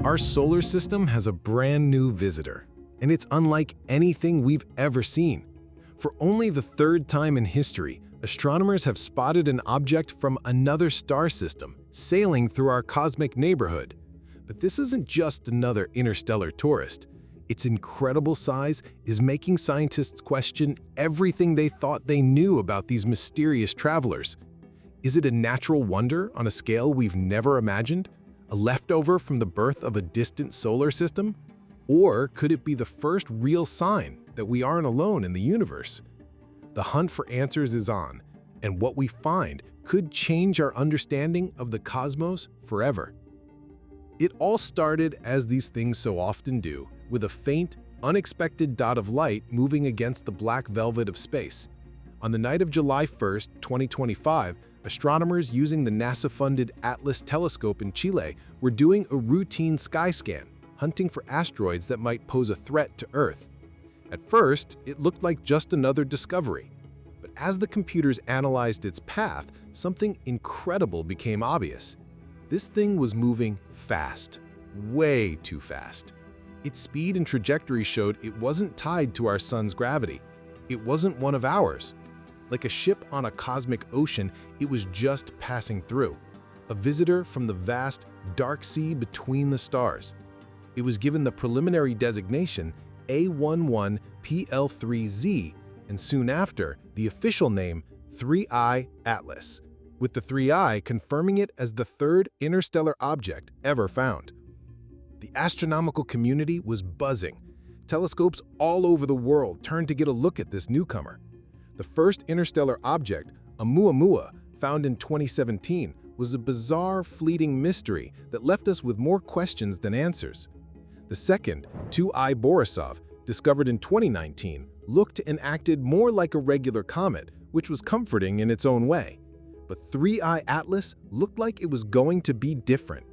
Our solar system has a brand new visitor, and it's unlike anything we've ever seen. For only the third time in history, astronomers have spotted an object from another star system sailing through our cosmic neighborhood. But this isn't just another interstellar tourist. Its incredible size is making scientists question everything they thought they knew about these mysterious travelers. Is it a natural wonder on a scale we've never imagined? A leftover from the birth of a distant solar system? Or could it be the first real sign that we aren't alone in the universe? The hunt for answers is on, and what we find could change our understanding of the cosmos forever. It all started, as these things so often do, with a faint, unexpected dot of light moving against the black velvet of space. On the night of July 1st, 2025, astronomers using the NASA-funded Atlas telescope in Chile were doing a routine sky scan, hunting for asteroids that might pose a threat to Earth. At first, it looked like just another discovery. But as the computers analyzed its path, something incredible became obvious. This thing was moving fast, way too fast. Its speed and trajectory showed it wasn't tied to our sun's gravity. It wasn't one of ours. Like a ship on a cosmic ocean, it was just passing through. A visitor from the vast, dark sea between the stars. It was given the preliminary designation A11PL3Z, and soon after, the official name 3I Atlas, with the 3I confirming it as the third interstellar object ever found. The astronomical community was buzzing. Telescopes all over the world turned to get a look at this newcomer. The first interstellar object, Oumuamua, found in 2017, was a bizarre, fleeting mystery that left us with more questions than answers. The second, 2I Borisov, discovered in 2019, looked and acted more like a regular comet, which was comforting in its own way. But 3I Atlas looked like it was going to be different.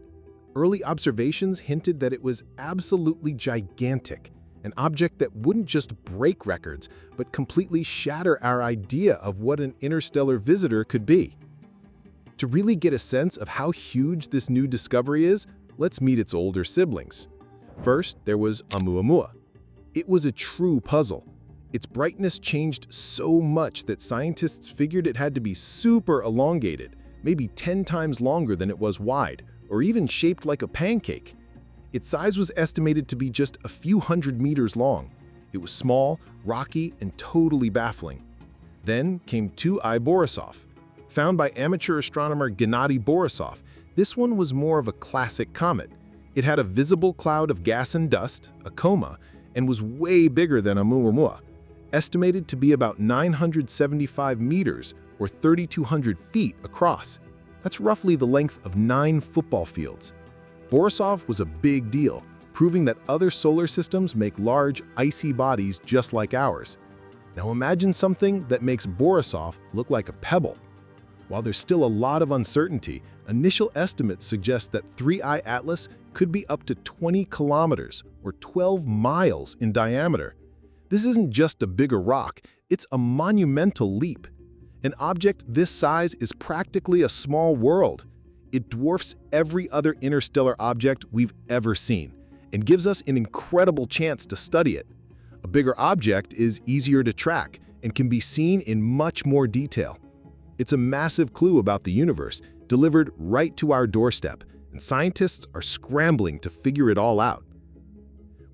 Early observations hinted that it was absolutely gigantic, an object that wouldn't just break records, but completely shatter our idea of what an interstellar visitor could be. To really get a sense of how huge this new discovery is, let's meet its older siblings. First, there was Oumuamua. It was a true puzzle. Its brightness changed so much that scientists figured it had to be super elongated, maybe 10 times longer than it was wide, or even shaped like a pancake. Its size was estimated to be just a few hundred meters long. It was small, rocky, and totally baffling. Then came 2I Borisov. Found by amateur astronomer Gennady Borisov, this one was more of a classic comet. It had a visible cloud of gas and dust, a coma, and was way bigger than Oumuamua, estimated to be about 975 meters or 3,200 feet across. That's roughly the length of 9 football fields. Borisov was a big deal, proving that other solar systems make large, icy bodies just like ours. Now imagine something that makes Borisov look like a pebble. While there's still a lot of uncertainty, initial estimates suggest that 3I Atlas could be up to 20 kilometers or 12 miles in diameter. This isn't just a bigger rock, it's a monumental leap. An object this size is practically a small world. It dwarfs every other interstellar object we've ever seen and gives us an incredible chance to study it. A bigger object is easier to track and can be seen in much more detail. It's a massive clue about the universe, delivered right to our doorstep, and scientists are scrambling to figure it all out.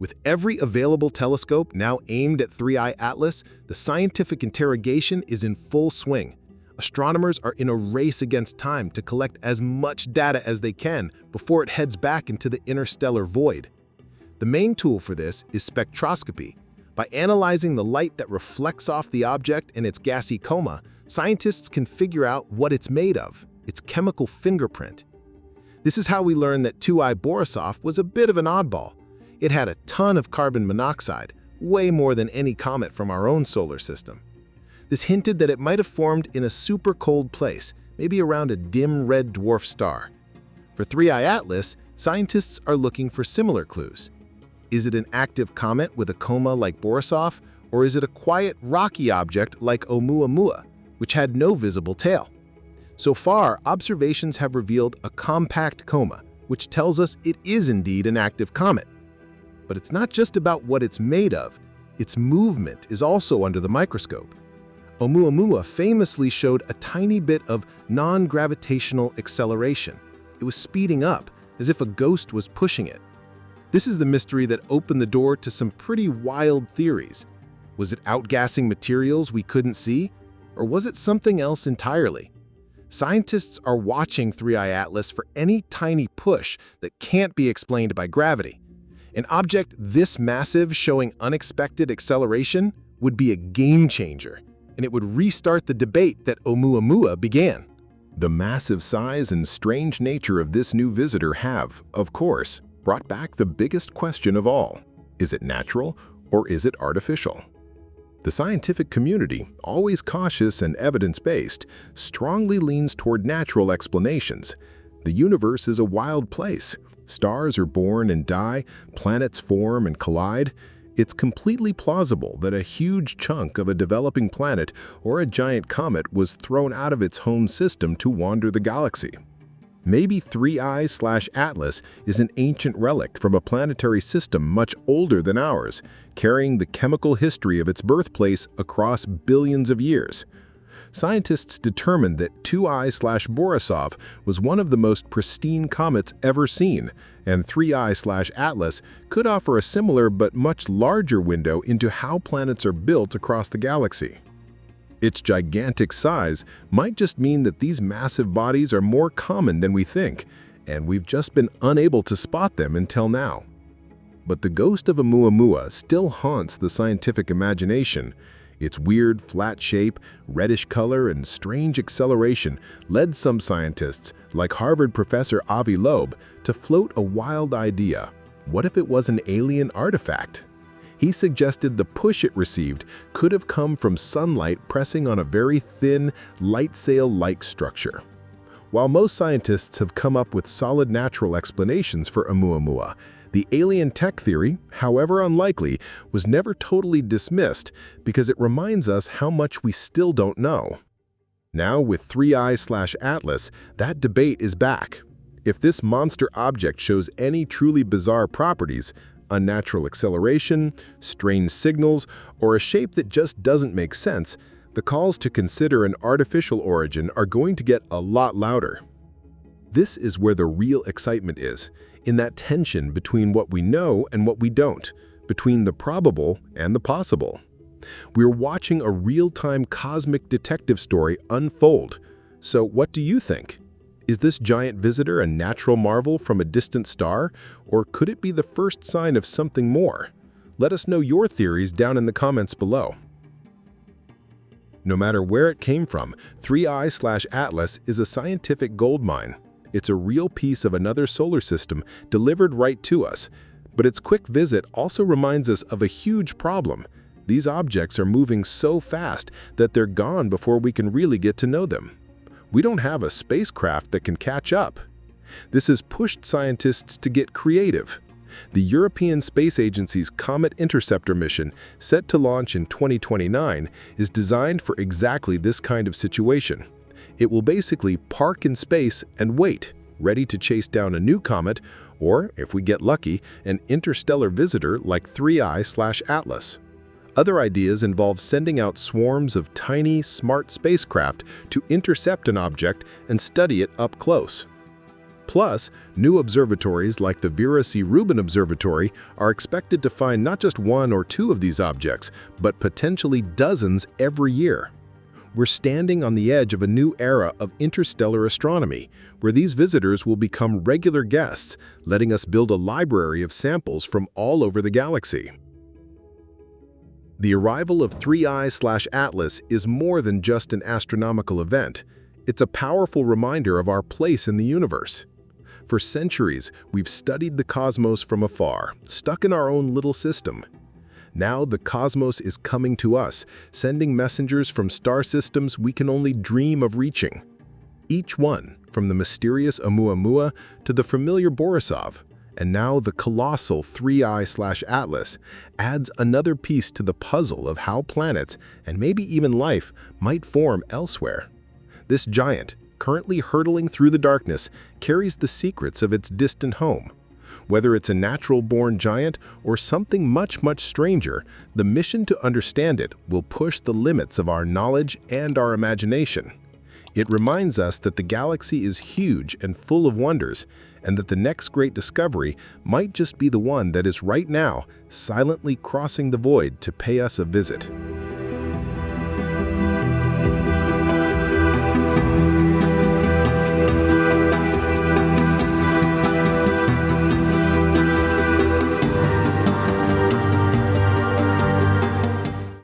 With every available telescope now aimed at 3I Atlas, the scientific interrogation is in full swing. Astronomers are in a race against time to collect as much data as they can before it heads back into the interstellar void. The main tool for this is spectroscopy. By analyzing the light that reflects off the object and its gassy coma, scientists can figure out what it's made of, its chemical fingerprint. This is how we learn that 2I Borisov was a bit of an oddball. It had a ton of carbon monoxide, way more than any comet from our own solar system. This hinted that it might have formed in a super cold place, maybe around a dim red dwarf star. For 3I Atlas, scientists are looking for similar clues. Is it an active comet with a coma like Borisov, or is it a quiet, rocky object like Oumuamua, which had no visible tail? So far, observations have revealed a compact coma, which tells us it is indeed an active comet. But it's not just about what it's made of. Its movement is also under the microscope. Oumuamua famously showed a tiny bit of non-gravitational acceleration. It was speeding up, as if a ghost was pushing it. This is the mystery that opened the door to some pretty wild theories. Was it outgassing materials we couldn't see? Or was it something else entirely? Scientists are watching 3I Atlas for any tiny push that can't be explained by gravity. An object this massive showing unexpected acceleration would be a game changer, and it would restart the debate that Oumuamua began. The massive size and strange nature of this new visitor have, of course, brought back the biggest question of all. Is it natural or is it artificial? The scientific community, always cautious and evidence-based, strongly leans toward natural explanations. The universe is a wild place. Stars are born and die, planets form and collide. It's completely plausible that a huge chunk of a developing planet or a giant comet was thrown out of its home system to wander the galaxy. Maybe 3I/Atlas is an ancient relic from a planetary system much older than ours, carrying the chemical history of its birthplace across billions of years. Scientists determined that 2I/Borisov was one of the most pristine comets ever seen, and 3I/Atlas could offer a similar but much larger window into how planets are built across the galaxy. Its gigantic size might just mean that these massive bodies are more common than we think, and we've just been unable to spot them until now. But the ghost of Oumuamua still haunts the scientific imagination. Its weird, flat shape, reddish color, and strange acceleration led some scientists, like Harvard professor Avi Loeb, to float a wild idea. What if it was an alien artifact? He suggested the push it received could have come from sunlight pressing on a very thin, light sail-like structure. While most scientists have come up with solid natural explanations for Oumuamua, the alien tech theory, however unlikely, was never totally dismissed because it reminds us how much we still don't know. Now, with 3I/Atlas, that debate is back. If this monster object shows any truly bizarre properties, unnatural acceleration, strange signals, or a shape that just doesn't make sense, the calls to consider an artificial origin are going to get a lot louder. This is where the real excitement is, in that tension between what we know and what we don't, between the probable and the possible. We're watching a real-time cosmic detective story unfold. So what do you think? Is this giant visitor a natural marvel from a distant star, or could it be the first sign of something more? Let us know your theories down in the comments below. No matter where it came from, 3I/Atlas is a scientific goldmine. It's a real piece of another solar system delivered right to us. But its quick visit also reminds us of a huge problem. These objects are moving so fast that they're gone before we can really get to know them. We don't have a spacecraft that can catch up. This has pushed scientists to get creative. The European Space Agency's Comet Interceptor mission, set to launch in 2029, is designed for exactly this kind of situation. It will basically park in space and wait, ready to chase down a new comet, or, if we get lucky, an interstellar visitor like 3I/Atlas. Other ideas involve sending out swarms of tiny, smart spacecraft to intercept an object and study it up close. Plus, new observatories like the Vera C. Rubin Observatory are expected to find not just one or two of these objects, but potentially dozens every year. We're standing on the edge of a new era of interstellar astronomy, where these visitors will become regular guests, letting us build a library of samples from all over the galaxy. The arrival of 3I/Atlas is more than just an astronomical event. It's a powerful reminder of our place in the universe. For centuries, we've studied the cosmos from afar, stuck in our own little system. Now the cosmos is coming to us, sending messengers from star systems we can only dream of reaching. Each one, from the mysterious Oumuamua to the familiar Borisov, and now the colossal 3I/Atlas, adds another piece to the puzzle of how planets, and maybe even life, might form elsewhere. This giant, currently hurtling through the darkness carries the secrets of its distant home. Whether it's a natural-born giant or something much, much stranger, the mission to understand it will push the limits of our knowledge and our imagination. It reminds us that the galaxy is huge and full of wonders, and that the next great discovery might just be the one that is right now silently crossing the void to pay us a visit.